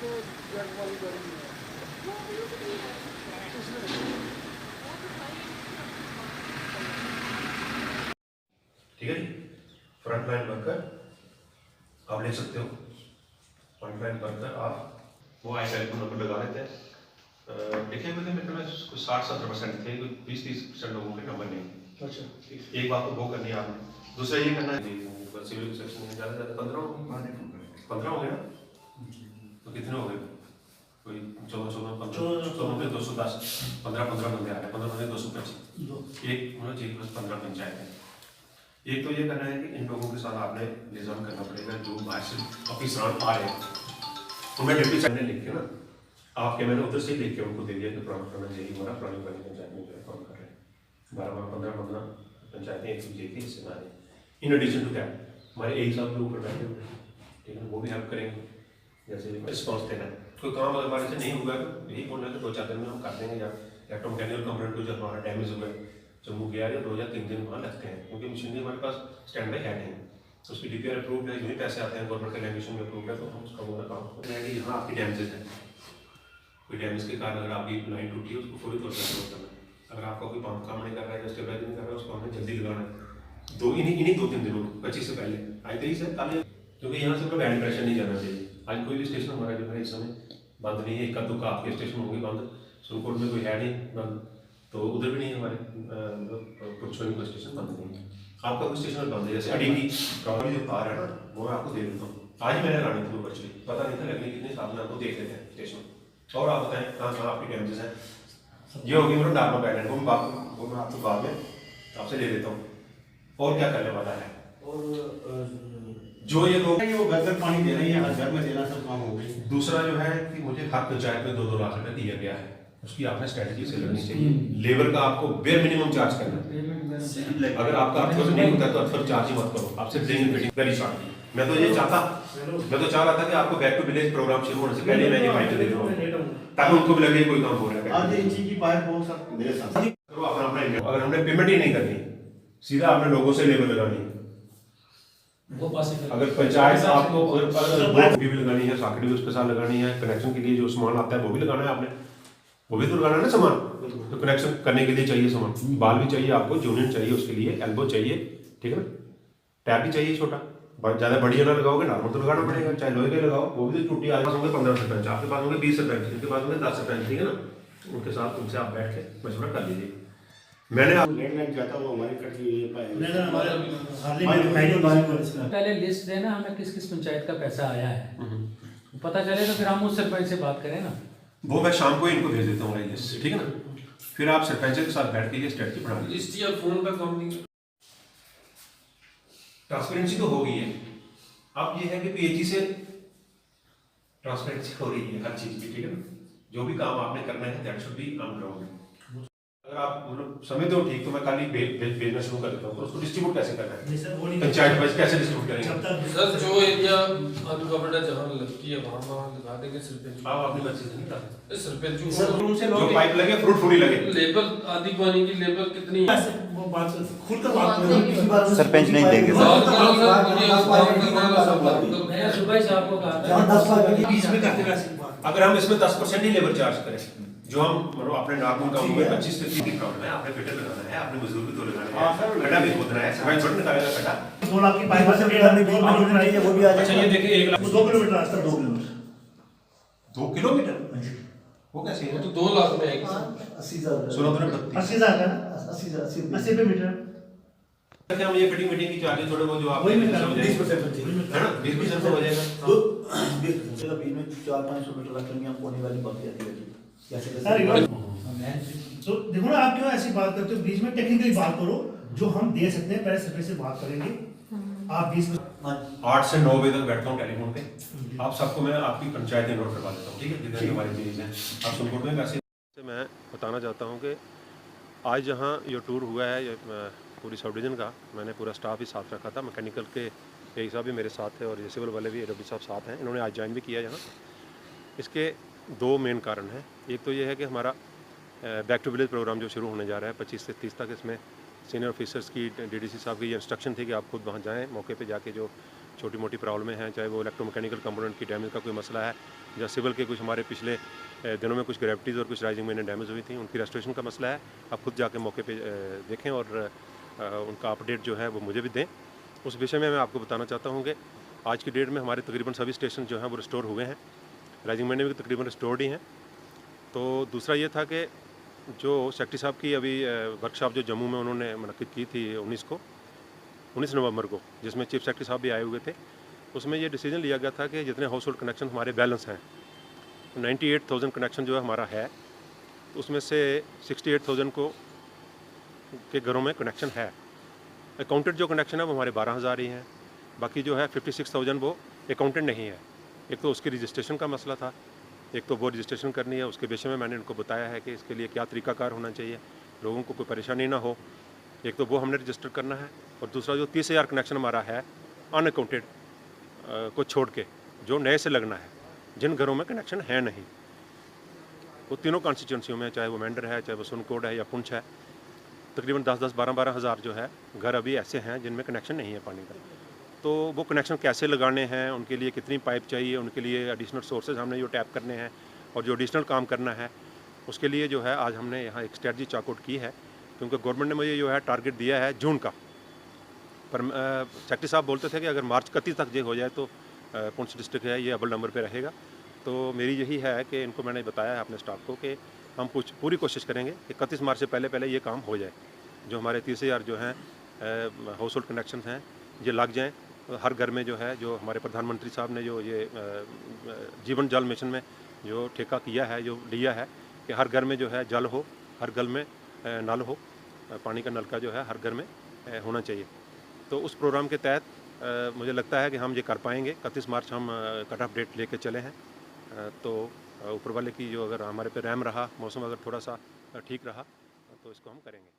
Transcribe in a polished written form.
ठीक है जी। Front line worker आप ले सकते हो, फ्रंट लाइन वर्कर आप वो आई सेल को नंबर लगा लेते हैं। देखिए मुझे मेरे में कुछ 60-70% थे, कुछ 20-30% लोगों के नंबर नहीं। अच्छा, एक बात तो वो करनी है आपने, दूसरा ये करना है सिविल सेक्शन में ज़्यादा 15 हो गए ना, तो कितने हो गए? कोई 14 में 210, 15 बंदे आ रहे हैं, 15 में 225, एक होना चाहिए बस 15 पंचायत है। एक तो ये करना है कि इन लोगों के साथ आपने निज़ाम करना पड़ेगा, जो बाहर से ऑफिसरान आ रहे हैं उन्हें डिप्टी साहब ने लिख के ना आपके, मैंने उधर से लिख के उनको दे दिया कि पुराना यही हमारा पुरानी पंचायत में जो है काम कर रहे हैं, 12-15 पंचायतें एक दूसरे की हिस्से में आ रही हैं। इन एडिशन टू दैट हमारे एक साहब के ऊपर बैठे हुए, ठीक है, वो भी हेल्प करेंगे। जैसे रिस्पॉन्स देना है, कोई काम अगर हमारे से नहीं हुआ तो यही बोलना है कि 2-4 दिन में हम कर देंगे, या तो मैनुअल कंपोनेंट को जब हमारा डैमेज हो गया जम्मू गया या 2 या 3 दिन वहाँ लगते हैं, क्योंकि मशीनरी हमारे पास स्टैंड बाई है नहीं, उसकी डीपीआर अप्रूव है, यूनिट पैसे आते हैं गवर्नमेंट के लैंग्वेज में अप्रूव है, तो हम उसका वो काम करेंगे। यहाँ आपकी डैमेजेस हैं, कोई डैमेज के कारण अगर आपकी लाइन टूटी है उसको फौरी तौर पर अप्रूव करना है। अगर आपका कोई पंप काम नहीं कर रहा है या स्टेबलाइज नहीं कर रहा है उसको हमें जल्दी लगाना है, इन्हीं 2-3 दिनों में 25 से पहले आज 23 है कल, क्योंकि यहाँ से बैंड प्रेशर नहीं जाना चाहिए। आज कोई भी स्टेशन हमारा जो है इस समय बंद नहीं है, एक दुक्का आपके स्टेशन होंगे बंद, सुरकोट में कोई है नहीं बंद, तो उधर भी नहीं हमारे पुरछोनी का स्टेशन बंद नहीं है। आपका कुछ स्टेशन बंद है, जैसे अड़ी की प्रॉब्लम जो कार है ना वो मैं आपको दे देता हूँ, आज मैंने लगानी थी वर्चुअली, पता नहीं था लगने कितने साथ में आपको देख लेते हैं स्टेशन। और आप बताएं कहाँ आपकी डैमेजेस हैं। ये होगी मेरा डार्मा पैटर्न, वो मैं आपको बाद में आपसे ले लेता हूँ। और क्या करने वाला है, और जो ये लोग वो घर पानी दे रहे हैं, हर घर में देना सब काम हो गई। दूसरा जो है कि मुझे हर पंचायत में 2-2 लाख रुपए दिया गया है, उसकी आपने स्ट्रेटजी से लगनी चाहिए। लेबर का आपको बेयर मिनिमम चार्ज करना है, अगर आपका आपको नहीं होता तो अथवा चार्ज ही मत करो, आपसे ड्रिंक फिटिंग वेरी शॉर्ट। मैं तो चाह रहा था कि आपको बैक टू विलेज प्रोग्राम शुरू होने से पहले मैं ये माइंड दे दूं ताकि उनको भी लगे कोई काम हो रहा है। आज इंची की पाइप बहुत सब मेरे साथ करो अपना, अगर हमने पेमेंट ही नहीं करनी, सीधा आपने लोगों से लेबर लगानी। अगर पंचायत आपको अगर भी लगानी है, सॉकेट भी उसके साथ लगानी है, कनेक्शन के लिए जो सामान आता है वो भी लगाना है आपने, वो भी तो लगाना है ना सामान, तो कनेक्शन करने के लिए चाहिए सामान, बाल भी चाहिए आपको, जूनियन चाहिए उसके लिए, एल्बो चाहिए, ठीक है ना, टैप भी चाहिए छोटा, ज़्यादा बढ़िया ना लगाओगे नॉर्मल तो लगाना पड़ेगा, चाहे लोहे के लगाओ, वो भी तो टूटी आज होंगे 15 सरपंच, आपके पास होंगे 20 सरपंच, इनके पास होंगे 10 सरपंच, ठीक है ना, उनके साथ उनसे आप बैठ के मशवरा कर लीजिए। मैंने पहले लिस्ट देना हमें किस किस पंचायत का पैसा आया है, पता चले तो फिर हम उस सरपंच से बात करें ना। वो मैं शाम को इनको भेज देता हूँ लिस्ट, ठीक है ना, फिर आप सरपंच के साथ बैठ के ये स्ट्रेटजी बना लीजिए। लिस्ट या फोन पे काम नहीं, ट्रांसपेरेंसी तो हो गई है, अब ये है कि पीएचई से ट्रांसपेरेंसी हो रही है हर चीज की, ठीक है ना, जो भी काम आपने करना है that should be on ground. अगर आप मतलब समझते हो ठीक तो मैं कल ही भेजना शुरू कर देता हूँ, तो उसको डिस्ट्रीब्यूट कैसे करना है, पंचायत वाइज कैसे डिस्ट्रीब्यूट करेंगे सर, जो एरिया अनकवर्ड है जहाँ लगती है वहाँ लगा देंगे सरपंच। आप अपनी बच्चे से नहीं करते सरपंच जो पाइप लगे फ्रूटफुली लगे, लेबल आदि पानी की लेबल कितनी वो बात खुद का बात सरपंच नहीं देंगे अगर हम इसमें 10% ही लेबर चार्ज करें, जो हम मतलब अपने नॉर्मल काम में 25 से 30 प्रॉब्लम है, आपने फिटर लगाना है, आपने मजदूर भी तो लगाना है, खड्डा भी खोदना है, सरपंच छोड़ निकालेगा खड्डा 2 लाख की पाइप से करने भी चाहिए, वो भी आ अच्छा ये देखिए 1 लाख 2 किलोमीटर रास्ता 2 किलोमीटर 2 किलोमीटर वो कैसे है, तो 2 लाख में आएगी 80,000 16 का ना 80 पे मीटर क्या हम ये फिटिंग की चार्जेस थोड़े वो जो आप वही में 20% है ना 20% हो जाएगा, तो 20% का बीच में 400-500 मीटर रखेंगे हम कोने वाली बात आती है कैसे तो देखो ना, आप क्यों ऐसी बात करते हो, बीच में टेक्निकली बात करो, जो हम दे सकते हैं पहले सरपंच से बात करेंगे। आप 8 से 9 बजे तक बैठता हूँ टेलीफोन पे, आप सबको मैं आपकी पंचायतें नोट करवा देता हूँ, ठीक है, जितने हमारी चीज़ हैं आप सुनपुर में वैसे। मैं बताना चाहता हूँ कि आज जहाँ ये टूर हुआ है पूरी सब डिवीज़न का, मैंने पूरा स्टाफ ही साथ रखा था, मैकेनिकल के एक साहब भी मेरे साथ थे और ये सिविल वाले भी एडब्ल्यू साहब साथ हैं, इन्होंने आज ज्वाइन भी किया यहाँ। इसके 2 मेन कारण हैं, एक तो ये है कि हमारा बैक टू विलेज प्रोग्राम जो शुरू होने जा रहा है 25 से 30 तक, इसमें सीनियर ऑफिसर्स की डीडीसी साहब की ये इंस्ट्रक्शन थी कि आप खुद वहाँ जाएँ, मौके पे जाके जो छोटी मोटी प्रॉब्लमें हैं, चाहे वो इलेक्ट्रोमैकेनिकल कंपोनेंट की डैमेज का कोई मसला है, या सिविल के कुछ हमारे पिछले दिनों में कुछ ग्रेविटीज़ और कुछ राइजिंग में डैमेज हुई थी, उनकी रेस्टोरेशन का मसला है। आप खुद जाके मौके पे देखें और उनका अपडेट जो है वो मुझे भी दें। उस विषय में मैं आपको बताना चाहता हूँ कि आज की डेट में हमारे तकरीबन सभी स्टेशन जो हैं वो रिस्टोर हुए हैं, राइजिंग में भी तकरीबन रिस्टोर्ड ही हैं। तो दूसरा ये था कि जो सेक्रेटरी साहब की अभी वर्कशॉप जो जम्मू में उन्होंने मुनक्किद की थी 19 नवंबर को, जिसमें चीफ सेक्रेटरी साहब भी आए हुए थे, उसमें ये डिसीजन लिया गया था कि जितने हाउस होल्ड कनेक्शन हमारे बैलेंस हैं, 98,000 कनेक्शन जो है हमारा है, उसमें से 68,000 के घरों में कनेक्शन है। अकाउंटेड जो कनेक्शन है वो हमारे 12,000 ही हैं, बाकी जो है 56,000 वो अकाउंटेड नहीं है। एक तो उसकी रजिस्ट्रेशन का मसला था, एक तो वो रजिस्ट्रेशन करनी है, उसके विषय में मैंने उनको बताया है कि इसके लिए क्या तरीकाकार होना चाहिए, लोगों को कोई परेशानी ना हो। एक तो वो हमने रजिस्टर करना है, और दूसरा जो 30,000 कनेक्शन हमारा है अनअकाउंटेड को छोड़ के जो नए से लगना है, जिन घरों में कनेक्शन है नहीं, वो तीनों कॉन्स्टिट्यूंसियों में, चाहे वो मेंढर है, चाहे वो सुनकोट है या पुंछ है, तकरीबन 10-10, 12-12 हज़ार जो है घर अभी ऐसे हैं जिनमें कनेक्शन नहीं है पानी का। तो वो कनेक्शन कैसे लगाने हैं, उनके लिए कितनी पाइप चाहिए, उनके लिए एडिशनल सोर्सेज हमने जो टैप करने हैं और जो एडिशनल काम करना है, उसके लिए जो है आज हमने यहाँ एक स्ट्रेटजी चाकआउट की है, क्योंकि गवर्नमेंट ने मुझे जो है टारगेट दिया है जून का। पर सेक्रेटरी साहब बोलते थे कि अगर मार्च 31 तक ये हो जाए तो पुंछ डिस्ट्रिक्ट है ये अव्वल नंबर पे रहेगा। तो मेरी यही है कि इनको मैंने बताया है अपने स्टाफ को कि हम कुछ पूरी कोशिश करेंगे कि 31 मार्च से पहले ये काम हो जाए, जो हमारे 30,000 जो हैं हाउस होल्ड कनेक्शन हैं ये लग जाएँ हर घर में। जो है जो हमारे प्रधानमंत्री साहब ने जो ये जीवन जल मिशन में जो ठेका किया है, जो लिया है कि हर घर में जो है जल हो, हर घर में नल हो, पानी का नल का जो है हर घर में होना चाहिए। तो उस प्रोग्राम के तहत मुझे लगता है कि हम ये कर पाएंगे। 31 मार्च हम कट ऑफ डेट लेके चले हैं। तो ऊपर वाले की जो अगर हमारे पे रहम रहा, मौसम अगर थोड़ा सा ठीक रहा, तो इसको हम करेंगे।